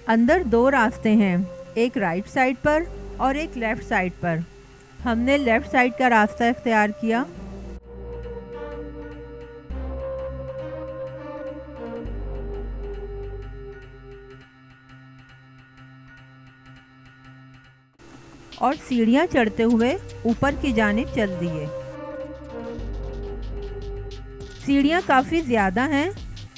अंदर दो रास्ते हैं, एक राइट साइड पर और एक लेफ़्ट साइड पर। हमने लेफ़्ट साइड का रास्ता इख्तियार किया। और सीढ़ियाँ चढ़ते हुए ऊपर की जानिब चल दिए। सीढ़ियाँ काफ़ी ज़्यादा हैं,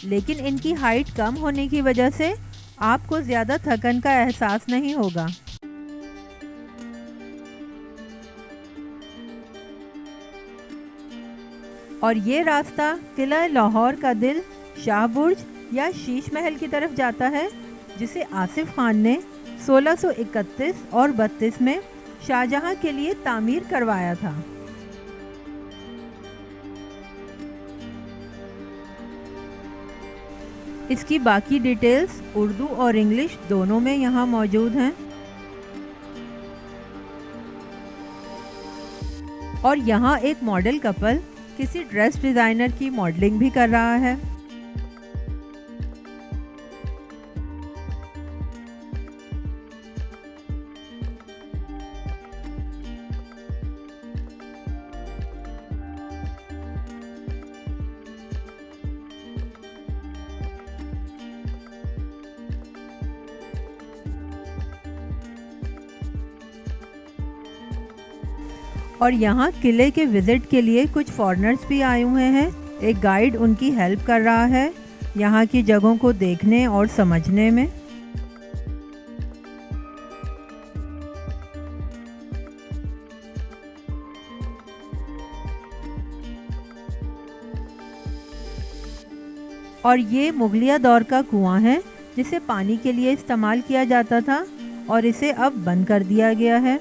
लेकिन इनकी हाइट कम होने की वजह से आपको ज़्यादा थकन का एहसास नहीं होगा। और ये रास्ता किला लाहौर का दिल शाह बुर्ज या शीश महल की तरफ जाता है, जिसे आसिफ खान ने 1631 और 32 में शाहजहां के लिए तामीर करवाया था। इसकी बाकी डिटेल्स उर्दू और इंग्लिश दोनों में यहाँ मौजूद हैं। और यहाँ एक मॉडल कपल किसी ड्रेस डिज़ाइनर की मॉडलिंग भी कर रहा है। और यहाँ किले के विज़िट के लिए कुछ फॉरेनर्स भी आए हुए हैं। एक गाइड उनकी हेल्प कर रहा है यहाँ की जगहों को देखने और समझने में। और ये मुगलिया दौर का कुआं है, जिसे पानी के लिए इस्तेमाल किया जाता था और इसे अब बंद कर दिया गया है।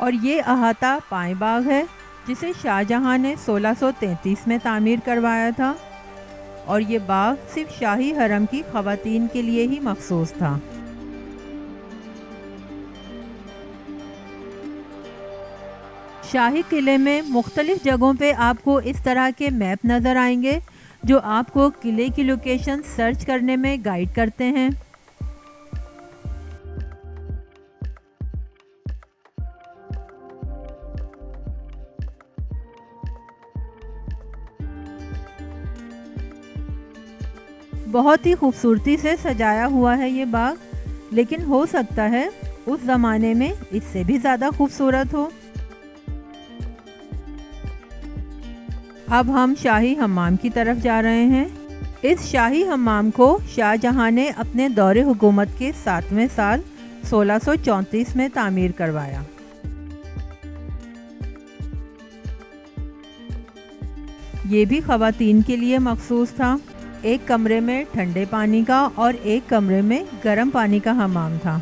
और ये अहाता पाए बाग है, जिसे शाहजहां ने 1633 में तामीर करवाया था। और ये बाग सिर्फ शाही हरम की ख़वातीन के लिए ही मखसूस था। शाही किले में मुख्तलिफ जगहों पे आपको इस तरह के मैप नज़र आएंगे, जो आपको किले की लोकेशन सर्च करने में गाइड करते हैं। बहुत ही खूबसूरती से सजाया हुआ है ये बाग, लेकिन हो सकता है उस ज़माने में इससे भी ज़्यादा खूबसूरत हो। अब हम शाही हम्माम की तरफ जा रहे हैं। इस शाही हम्माम को शाहजहां ने अपने दौरे हुकूमत के 7वें साल 1634 में तामीर करवाया। ये भी ख़वातीन के लिए मखसूस था। एक कमरे में ठंडे पानी का और एक कमरे में गर्म पानी का हमाम था।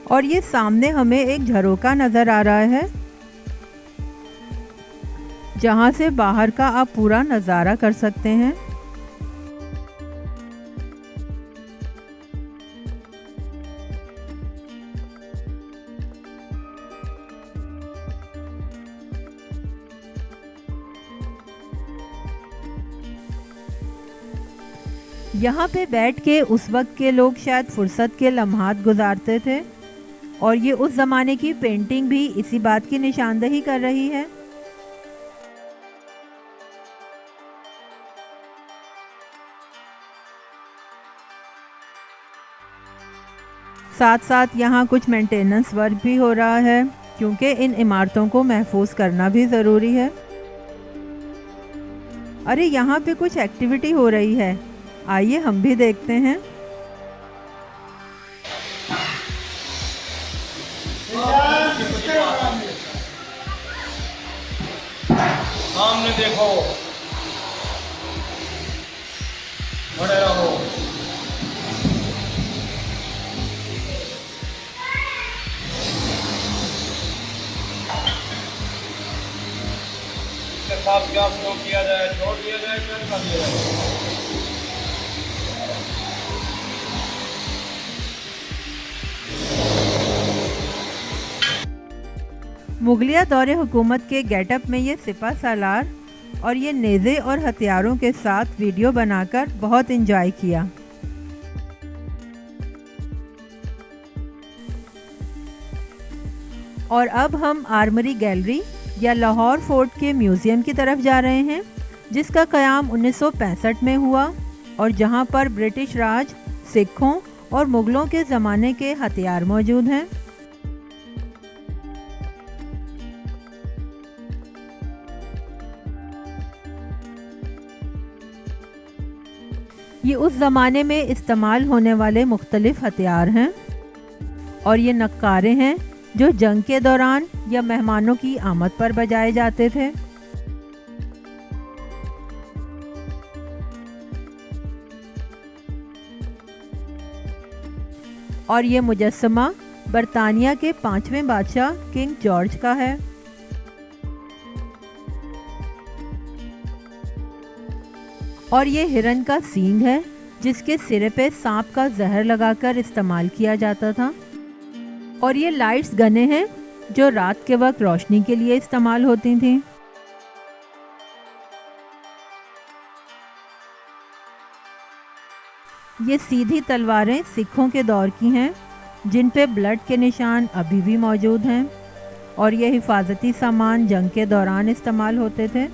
और ये सामने हमें एक झरोका नज़र आ रहा है, जहाँ से बाहर का आप पूरा नज़ारा कर सकते हैं। यहाँ पे बैठ के उस वक्त के लोग शायद फुर्सत के लम्हात गुजारते थे, और ये उस ज़माने की पेंटिंग भी इसी बात की निशानदही कर रही है। साथ साथ यहाँ कुछ मेंटेनेंस वर्क भी हो रहा है, क्योंकि इन इमारतों को महफूज करना भी ज़रूरी है। अरे यहाँ पे कुछ एक्टिविटी हो रही है, आइए हम भी देखते हैं। सामने देखो, खड़े रहो। साहब क्या स्टॉक किया जाए, छोड़ दिया जाए, क्या कर दिया जाए। मुगलिया दौरे हुकूमत के गेटअप में ये सिपा सालार और ये नेज़े और हथियारों के साथ वीडियो बनाकर बहुत एंजॉय किया। और अब हम आर्मरी गैलरी या लाहौर फोर्ट के म्यूज़ियम की तरफ जा रहे हैं, जिसका क़याम 1965 में हुआ और जहां पर ब्रिटिश राज, सिखों और मुग़लों के ज़माने के हथियार मौजूद हैं। ये उस ज़माने में इस्तेमाल होने वाले मुख्तलिफ हथियार हैं और ये नक्कारे हैं जो जंग के दौरान या मेहमानों की आमद पर बजाए जाते थे। और ये मुजस्समा बरतानिया के 5वें बादशाह किंग जॉर्ज का है। और ये हिरन का सींग है जिसके सिरे पे सांप का जहर लगाकर इस्तेमाल किया जाता था। और ये लाइट्स गने हैं जो रात के वक्त रोशनी के लिए इस्तेमाल होती थीं। ये सीधी तलवारें सिखों के दौर की हैं जिन पे ब्लड के निशान अभी भी मौजूद हैं और ये हिफाजती सामान जंग के दौरान इस्तेमाल होते थे।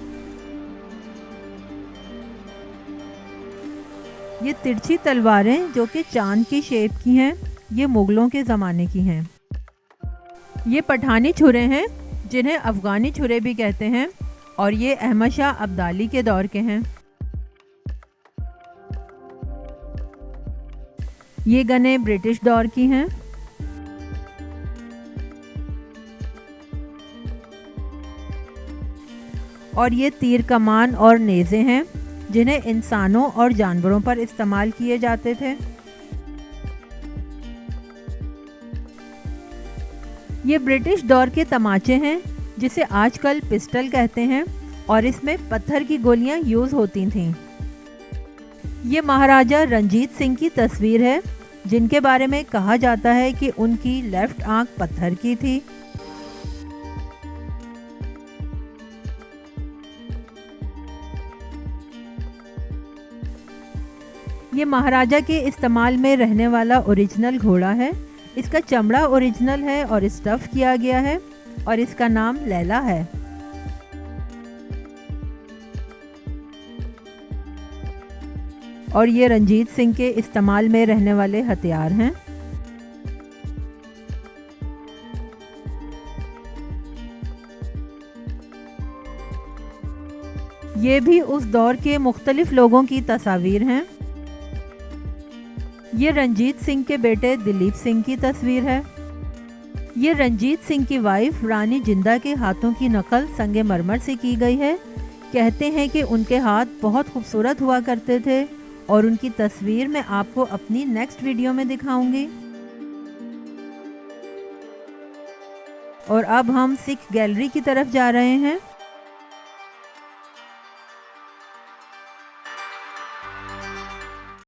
ये तिरछी तलवारें जो कि चांद की शेप की हैं, ये मुगलों के ज़माने की हैं। ये पठानी छुरे हैं जिन्हें अफ़गानी छुरे भी कहते हैं और ये अहमद शाह अब्दाली के दौर के हैं। ये गनें ब्रिटिश दौर की हैं। और ये तीर कमान और नेज़े हैं जिन्हें इंसानों और जानवरों पर इस्तेमाल किए जाते थे। ये ब्रिटिश दौर के तमाचे हैं जिसे आजकल पिस्टल कहते हैं और इसमें पत्थर की गोलियां यूज़ होती थीं। ये महाराजा रंजीत सिंह की तस्वीर है जिनके बारे में कहा जाता है कि उनकी लेफ्ट आंख पत्थर की थी। ये महाराजा के इस्तेमाल में रहने वाला ओरिजिनल घोड़ा है। इसका चमड़ा ओरिजिनल है और स्टफ़ किया गया है और इसका नाम लैला है। और ये रंजीत सिंह के इस्तेमाल में रहने वाले हथियार हैं। ये भी उस दौर के मुख्तलिफ लोगों की तस्वीर हैं। ये रंजीत सिंह के बेटे दिलीप सिंह की तस्वीर है। ये रंजीत सिंह की वाइफ रानी जिंदा के हाथों की नकल संगमरमर से की गई है। कहते हैं कि उनके हाथ बहुत खूबसूरत हुआ करते थे और उनकी तस्वीर मैं आपको अपनी नेक्स्ट वीडियो में दिखाऊंगी। और अब हम सिख गैलरी की तरफ जा रहे हैं।